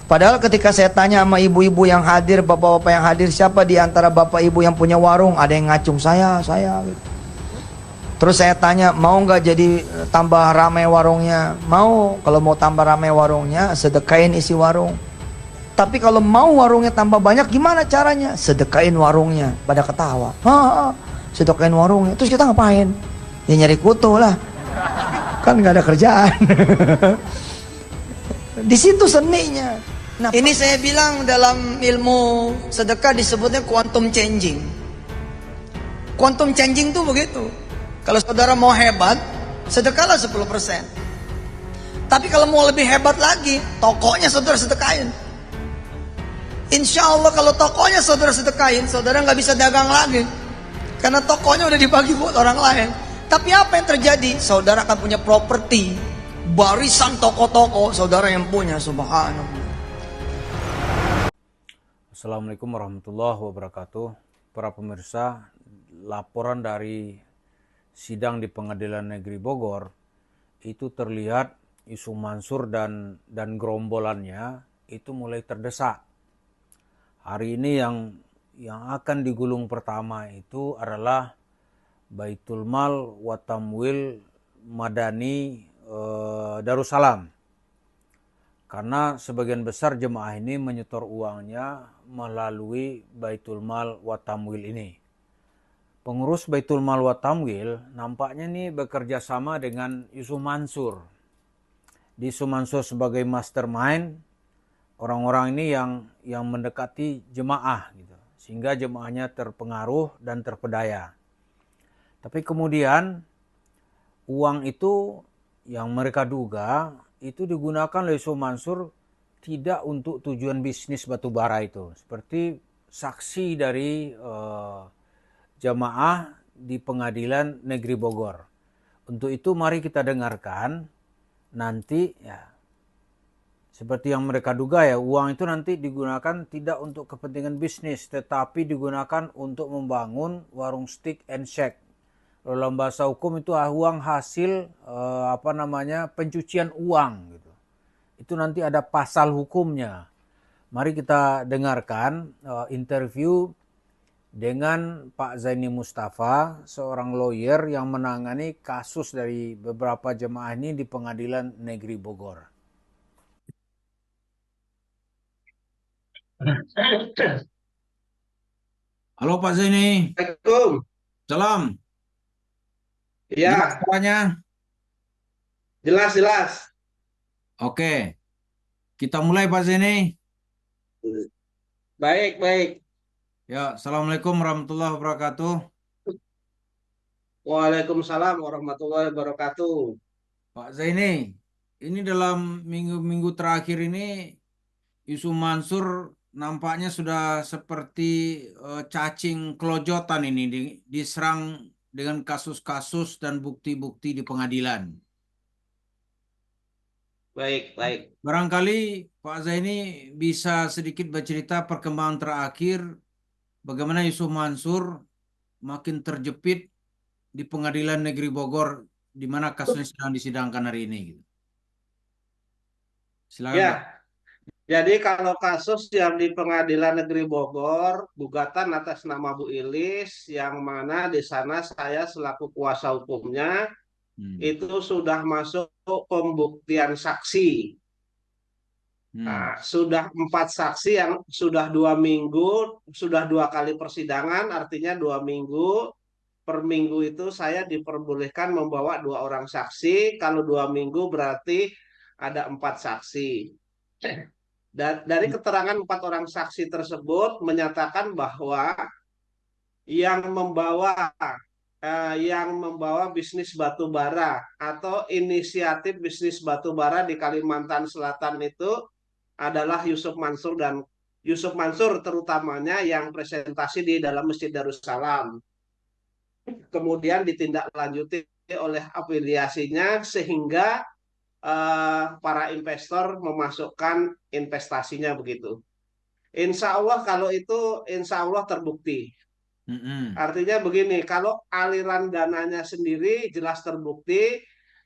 Padahal ketika saya tanya sama ibu-ibu yang hadir, bapak-bapak yang hadir, siapa di antara bapak ibu yang punya warung? Ada yang ngacung, saya gitu. Terus saya tanya, mau nggak jadi tambah ramai warungnya? Mau. Kalau mau tambah ramai warungnya, sedekain isi warung. Tapi kalau mau warungnya tambah banyak, gimana caranya? Sedekain warungnya. Pada ketawa. Sedekain warungnya. Terus kita ngapain? Ya nyari kutu lah. Kan nggak ada kerjaan. Di situ seninya. Nah, ini saya bilang dalam ilmu sedekah disebutnya quantum changing. Quantum changing tuh begitu. Kalau saudara mau hebat, sedekahlah 10%. Tapi kalau mau lebih hebat lagi, tokonya saudara sedekahin. Insya Allah kalau tokonya saudara sedekahin, saudara nggak bisa dagang lagi. Karena tokonya udah dibagi buat orang lain. Tapi apa yang terjadi? Saudara akan punya properti, barisan toko-toko saudara yang punya, subhanallah. Assalamualaikum warahmatullahi wabarakatuh. Para pemirsa, laporan dari sidang di Pengadilan Negeri Bogor itu terlihat Yusuf Mansur dan gerombolannya itu mulai terdesak. Hari ini yang akan digulung pertama itu adalah Baitul Mal wa Tamwil Madani Darussalam. Karena sebagian besar jemaah ini menyetor uangnya melalui Baitul Mal wa Tamwil ini. Pengurus Baitul Mal wa Tamwil nampaknya nih bekerja sama dengan Yusuf Mansur. Yusuf Mansur sebagai mastermind, orang-orang ini yang mendekati jemaah gitu, sehingga jemaahnya terpengaruh dan terpedaya. Tapi kemudian uang itu yang mereka duga itu digunakan oleh Yusuf Mansur tidak untuk tujuan bisnis batubara itu. Seperti saksi dari jamaah di Pengadilan Negeri Bogor. Untuk itu mari kita dengarkan nanti ya. Seperti yang mereka duga ya, uang itu nanti digunakan tidak untuk kepentingan bisnis, tetapi digunakan untuk membangun warung steak and shake. Dalam bahasa hukum itu uang hasil pencucian uang gitu. Itu nanti ada pasal hukumnya. Mari kita dengarkan interview dengan Pak Zaini Mustafa, seorang lawyer yang menangani kasus dari beberapa jemaah ini di Pengadilan Negeri Bogor. Halo Pak Zaini. Assalamualaikum. Salam. Jelas Ya, suaranya? jelas. Oke. Kita mulai Pak Zaini. Baik. Ya, Assalamualaikum warahmatullahi wabarakatuh. Waalaikumsalam warahmatullahi wabarakatuh. Pak Zaini, ini dalam minggu-minggu terakhir ini Yusuf Mansur nampaknya sudah seperti cacing kelojotan ini diserang dengan kasus-kasus dan bukti-bukti di pengadilan. Baik. Barangkali Pak Zaini bisa sedikit bercerita perkembangan terakhir bagaimana Yusuf Mansur makin terjepit di Pengadilan Negeri Bogor di mana kasusnya sedang disidangkan hari ini gitu. Silakan Pak. Ya, jadi kalau kasus yang di Pengadilan Negeri Bogor, gugatan atas nama Bu Ilis, yang mana di sana saya selaku kuasa hukumnya, itu sudah masuk pembuktian saksi. Nah, sudah 4 saksi yang sudah 2 minggu, sudah 2 kali persidangan, artinya 2 minggu. Per minggu itu saya diperbolehkan membawa 2 orang saksi. Kalau 2 minggu berarti ada 4 saksi. Dan dari keterangan 4 orang saksi tersebut menyatakan bahwa yang membawa bisnis batu bara atau inisiatif bisnis batu bara di Kalimantan Selatan itu adalah Yusuf Mansur terutamanya yang presentasi di dalam Masjid Darussalam. Kemudian ditindaklanjuti oleh afiliasinya sehingga para investor memasukkan investasinya begitu. Insya Allah kalau itu insya Allah terbukti. Artinya begini, kalau aliran dananya sendiri jelas terbukti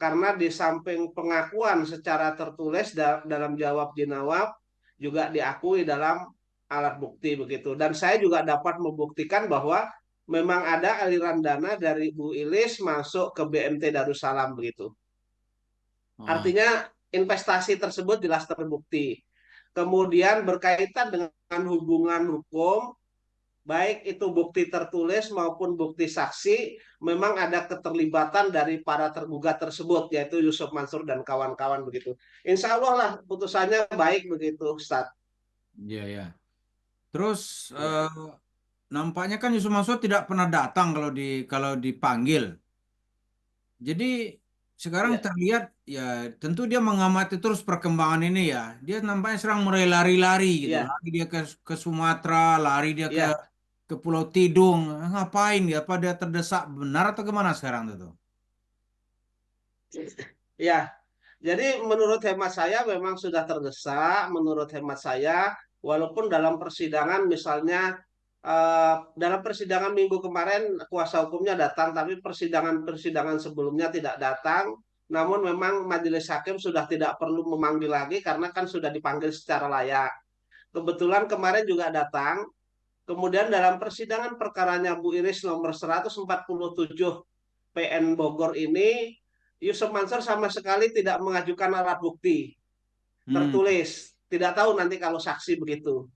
karena di samping pengakuan secara tertulis dalam jawab jinawab juga diakui dalam alat bukti begitu. Dan saya juga dapat membuktikan bahwa memang ada aliran dana dari Bu Ilis masuk ke BMT Darussalam begitu. Oh, Artinya investasi tersebut jelas terbukti. Kemudian berkaitan dengan hubungan hukum, baik itu bukti tertulis maupun bukti saksi, memang ada keterlibatan dari para tergugat tersebut, yaitu Yusuf Mansur dan kawan-kawan begitu. Insya Allah lah putusannya baik begitu, Ustaz. iya ya. Terus Ya, nampaknya kan Yusuf Mansur tidak pernah datang kalau dipanggil. Jadi sekarang ya, terlihat ya tentu dia mengamati terus perkembangan ini ya. Dia nampaknya sedang mulai lari-lari gitu. ya, Lari dia ke Sumatera, lari dia ya, ke Pulau Tidung. Ngapain ya? Apa dia terdesak benar atau gimana sekarang tuh? ya. Jadi menurut hemat saya memang sudah terdesak, menurut hemat saya, walaupun dalam persidangan misalnya dalam persidangan minggu kemarin kuasa hukumnya datang, tapi persidangan-persidangan sebelumnya tidak datang. Namun memang majelis hakim sudah tidak perlu memanggil lagi karena kan sudah dipanggil secara layak. Kebetulan kemarin juga datang. Kemudian dalam persidangan perkaranya Bu Iris nomor 147 PN Bogor ini, Yusuf Mansur sama sekali tidak mengajukan alat bukti Hmm, tertulis. Tidak tahu nanti kalau saksi begitu.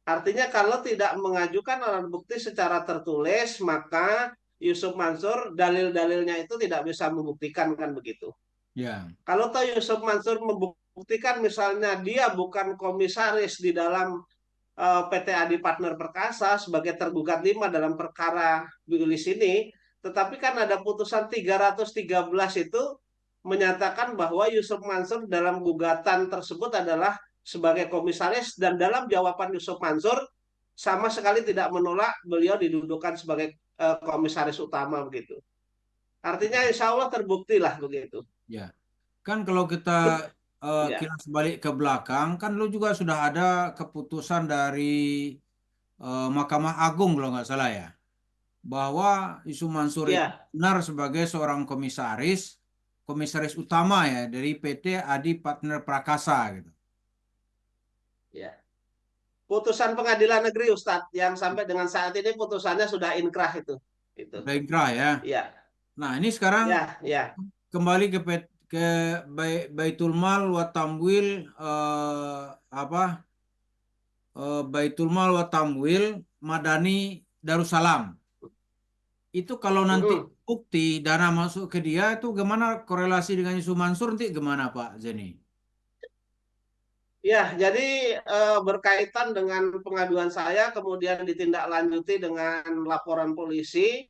Artinya kalau tidak mengajukan alat bukti secara tertulis, maka Yusuf Mansur dalil-dalilnya itu tidak bisa membuktikan kan begitu. ya. Kalau tahu Yusuf Mansur membuktikan misalnya dia bukan komisaris di dalam PT Adi Partner Perkasa sebagai tergugat 5 dalam perkara Biulis ini, tetapi kan ada putusan 313 itu menyatakan bahwa Yusuf Mansur dalam gugatan tersebut adalah sebagai komisaris, dan dalam jawaban Yusuf Mansur sama sekali tidak menolak beliau didudukan sebagai komisaris utama begitu. Artinya insya Allah terbukti lah begitu. Ya, kan kalau kita Ya, kilas balik ke belakang, kan lu juga sudah ada keputusan dari Mahkamah Agung kalau nggak salah ya, bahwa Yusuf Mansur itu ya, benar sebagai seorang komisaris utama ya dari PT Adi Partner Prakasa gitu. ya. Putusan pengadilan negeri Ustadz yang sampai dengan saat ini putusannya sudah inkrah itu. Udah inkrah ya. Iya, Nah, ini sekarang ya, ya. kembali ke Baitul Mal wa Tamwil apa Baitul Mal wa Tamwil Madani Darussalam. Itu kalau nanti Mm-mm. bukti dana masuk ke dia itu gimana korelasi dengan Yusuf Mansur nanti gimana Pak Zeni? Ya, jadi berkaitan dengan pengaduan saya, kemudian ditindaklanjuti dengan laporan polisi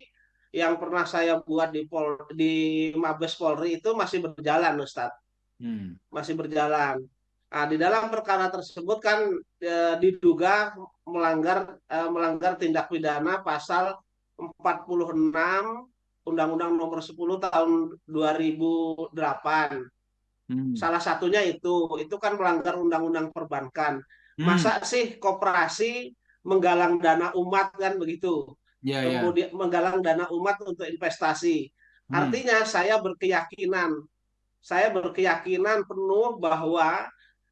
yang pernah saya buat di Mabes Polri itu masih berjalan, Ustadz, Hmm. masih berjalan. Nah, di dalam perkara tersebut kan diduga melanggar tindak pidana pasal 46 Undang-Undang Nomor 10 Tahun 2008. Hmm. Salah satunya itu kan melanggar undang-undang perbankan. Hmm. Masa sih koperasi menggalang dana umat kan begitu? Ya, ya. Kemudian menggalang dana umat untuk investasi. Hmm. Artinya saya berkeyakinan penuh bahwa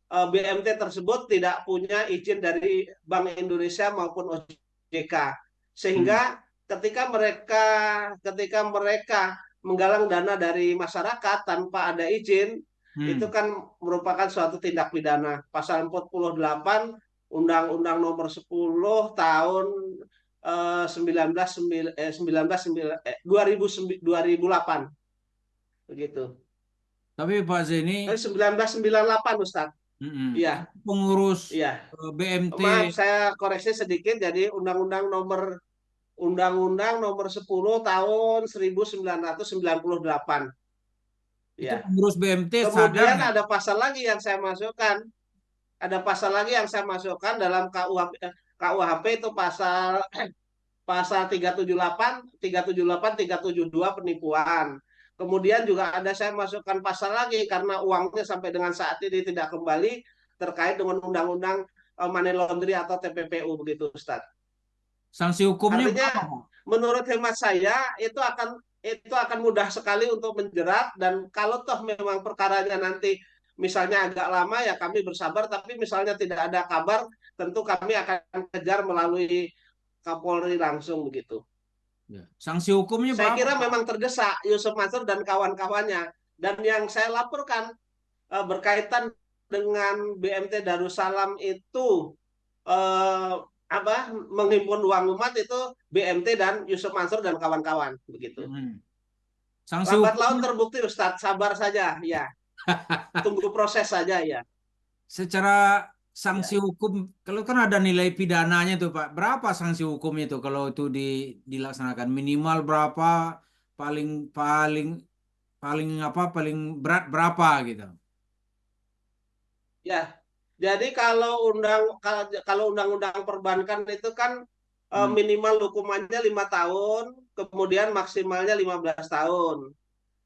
BMT tersebut tidak punya izin dari Bank Indonesia maupun OJK. Hmm. Sehingga ketika mereka menggalang dana dari masyarakat tanpa ada izin, itu Hmm. kan merupakan suatu tindak pidana. Pasal 48 Undang-Undang Nomor 10 tahun 2008 begitu. Tapi Pak Zeni, 1998 Ustaz. Iya, itu pengurus iya. BMT. Maaf, saya koreksi sedikit. Jadi Undang-Undang Nomor 10 tahun 1998. Itu Ya. pengurus BMT sadar Kemudian nggak? ada pasal lagi yang saya masukkan. Ada pasal lagi yang saya masukkan dalam KUHP itu pasal pasal 378, 378, 372 penipuan. Kemudian juga ada saya masukkan pasal lagi karena uangnya sampai dengan saat ini tidak kembali terkait dengan undang-undang money laundry atau TPPU begitu Ustaz. Sanksi hukumnya Artinya berapa Pak? menurut hemat saya itu akan mudah sekali untuk menjerat, dan kalau toh memang perkaranya nanti misalnya agak lama ya kami bersabar, tapi misalnya tidak ada kabar, tentu kami akan kejar melalui Kapolri langsung begitu. Ya. Sanksi hukumnya Saya berapa, kira Pak? memang tergesa Yusuf Mansur dan kawan-kawannya. Dan yang saya laporkan berkaitan dengan BMT Darussalam itu eh, apa menghimpun uang umat itu BMT dan Yusuf Mansur dan kawan-kawan begitu. Hmm. Sanksi Lambat laun hukumnya terbukti Ustadz, sabar saja ya. Tunggu proses saja ya. secara sanksi Ya. hukum, kalau kan ada nilai pidananya tuh Pak, berapa sanksi hukumnya itu kalau itu dilaksanakan? Minimal berapa, paling paling paling apa, paling berat berapa gitu? Ya, jadi kalau undang-undang perbankan itu kan Hmm. minimal hukumannya 5 tahun, kemudian maksimalnya 15 tahun. Hmm.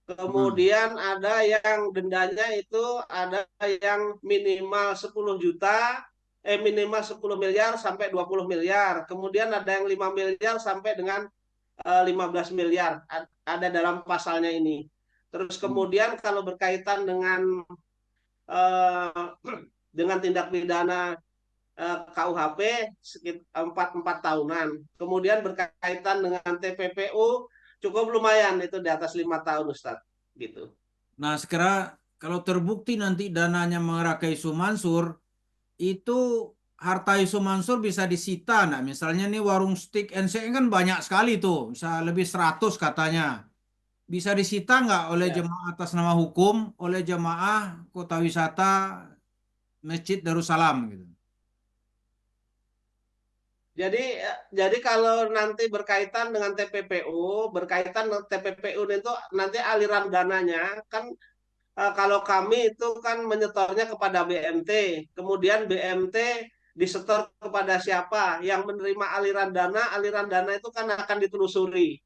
Kemudian ada yang dendanya itu ada yang minimal 10 juta, minimal 10 miliar sampai 20 miliar. Kemudian ada yang 5 miliar sampai dengan 15 miliar. Ada dalam pasalnya ini. Terus Hmm. kemudian kalau berkaitan eh, dengan tindak pidana KUHP sekitar 4 tahunan. Kemudian berkaitan dengan TPPU cukup lumayan itu di atas 5 tahun Ustadz gitu. Nah, sekarang kalau terbukti nanti dananya mengarah ke Isu Mansur, itu harta Isu Mansur bisa disita, nah misalnya nih warung steak NC kan banyak sekali tuh, bisa lebih 100 katanya. Bisa disita nggak oleh Ya. jemaah atas nama hukum, oleh jemaah kota wisata Masjid Darussalam gitu. Jadi kalau nanti berkaitan dengan TPPU, berkaitan dengan TPPU itu nanti aliran dananya kan kalau kami itu kan menyetornya kepada BMT, kemudian BMT disetor kepada siapa yang menerima aliran dana itu kan akan ditelusuri.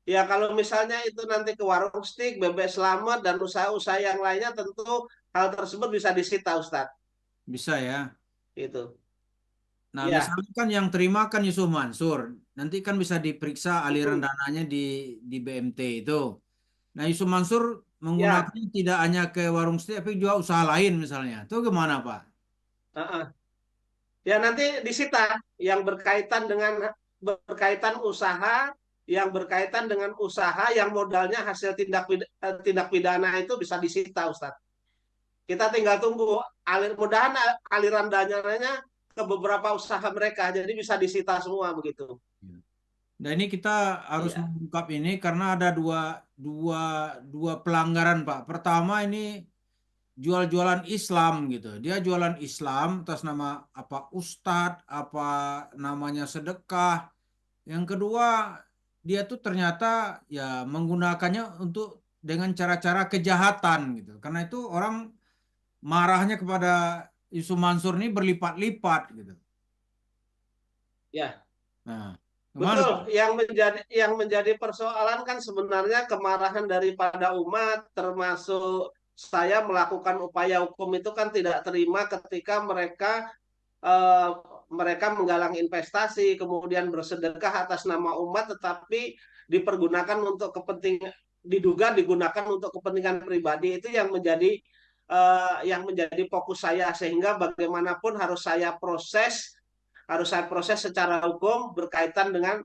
Ya kalau misalnya itu nanti ke warung stik, bebek selamat dan usaha-usaha yang lainnya tentu hal tersebut bisa disita Ustadz. Bisa ya. Itu. Nah, Ya, misalnya kan yang terima kan Yusuf Mansur, nanti kan bisa diperiksa aliran mm, dananya di BMT itu. Nah, Yusuf Mansur ya, menggunakannya tidak hanya ke warung steak, tapi juga usaha lain misalnya. Itu gimana, Pak? uh-uh. Ya nanti disita yang berkaitan usaha, yang berkaitan dengan usaha yang modalnya hasil tindak pidana itu bisa disita Ustadz. Kita tinggal tunggu mudahan aliran dananya ke beberapa usaha mereka, jadi bisa disita semua begitu. Nah, ini kita harus Iya, mengungkap ini karena ada dua, dua pelanggaran, Pak. Pertama ini jual-jualan Islam gitu. Dia jualan Islam atas nama apa Ustadz, apa namanya sedekah. Yang kedua, dia tuh ternyata ya menggunakannya untuk dengan cara-cara kejahatan gitu. Karena itu orang marahnya kepada Yusuf Mansur ini berlipat-lipat gitu. ya. Nah, gimana, Betul, Pak? yang menjadi persoalan kan sebenarnya kemarahan daripada umat, termasuk saya melakukan upaya hukum itu kan tidak terima ketika eh, mereka menggalang investasi, kemudian bersedekah atas nama umat, tetapi dipergunakan untuk diduga digunakan untuk kepentingan pribadi itu yang menjadi fokus saya sehingga bagaimanapun harus saya proses secara hukum berkaitan dengan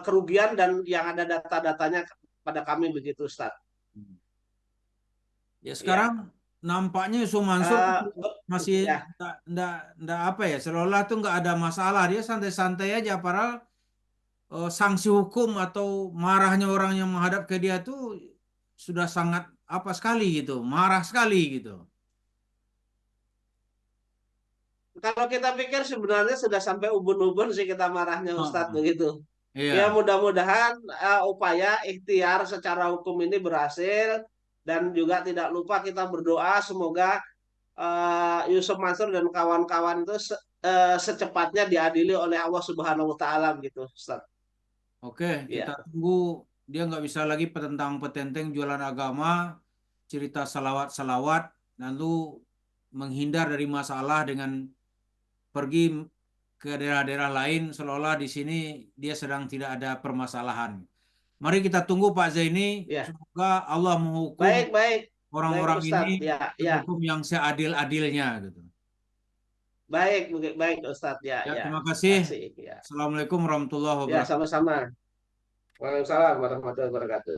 kerugian dan yang ada data-datanya pada kami begitu Ustaz. Ya sekarang Ya, nampaknya Yusuf Mansur tuh uh, masih ya, nggak apa ya, seolah-olah tuh nggak ada masalah. Dia santai-santai aja, padahal sanksi hukum atau marahnya orang yang menghadap ke dia tuh sudah sangat apa sekali gitu, marah sekali gitu. kalau kita pikir sebenarnya sudah sampai ubun-ubun sih kita marahnya Ustadz Heeh. begitu. Ya Iya. mudah-mudahan upaya ikhtiar secara hukum ini berhasil dan juga tidak lupa kita berdoa semoga Yusuf Mansur dan kawan-kawan itu secepatnya diadili oleh Allah Subhanahu Wa Taala gitu, Ustaz. Oke, kita Ya, tunggu dia nggak bisa lagi petentang petenteng jualan agama, cerita salawat-salawat, lalu menghindar dari masalah dengan pergi ke daerah-daerah lain seolah-olah di sini dia sedang tidak ada permasalahan. Mari kita tunggu Pak Zaini, ya, semoga Allah menghukum baik, baik. orang-orang Ustadz. ini Ya, ya. hukum yang seadil-adilnya gitu. Baik, baik Ustadz. Ya, Ya, ya. terima Terima kasih. kasih. Ya, Assalamualaikum warahmatullahi ya wabarakatuh. sama-sama. Waalaikumsalam warahmatullahi wabarakatuh.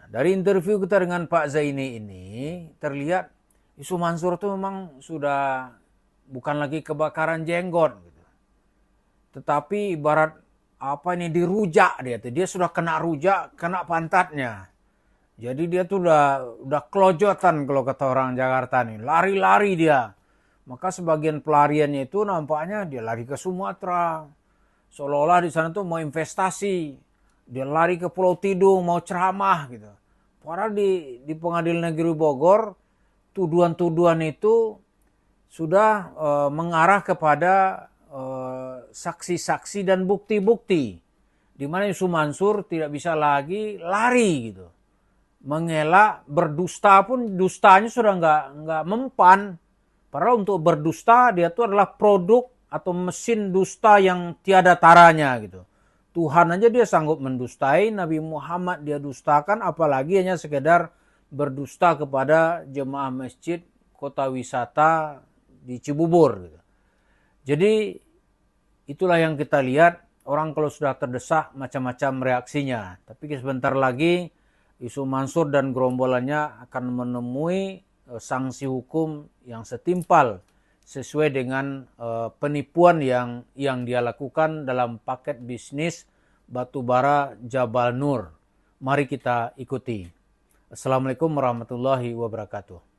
Dari interview kita dengan Pak Zaini ini terlihat isu Mansur itu memang sudah bukan lagi kebakaran jenggot gitu. Tetapi ibarat apa ini dirujak dia tuh. Dia sudah kena rujak, kena pantatnya. Jadi dia tuh udah kelojotan kalau kata orang Jakarta nih. Lari-lari dia. Maka sebagian pelariannya itu nampaknya dia lari ke Sumatera. Seolah-olah di sana tuh mau investasi. Dia lari ke Pulau Tidung mau ceramah gitu. Padahal di Pengadilan Negeri Bogor tuduhan-tuduhan itu sudah mengarah kepada saksi-saksi dan bukti-bukti. Di mana Yusuf Mansur tidak bisa lagi lari gitu. Mengelak berdusta pun dustanya sudah nggak mempan. Padahal untuk berdusta dia itu adalah produk atau mesin dusta yang tiada taranya gitu. Tuhan aja dia sanggup mendustai, Nabi Muhammad dia dustakan, apalagi hanya sekedar berdusta kepada jemaah masjid kota wisata di Cibubur gitu. Jadi itulah yang kita lihat, orang kalau sudah terdesak macam-macam reaksinya. Tapi sebentar lagi Yusuf Mansur dan gerombolannya akan menemui sanksi hukum yang setimpal sesuai dengan penipuan yang dia lakukan dalam paket bisnis batubara Jabal Nur. Mari kita ikuti. Assalamualaikum warahmatullahi wabarakatuh.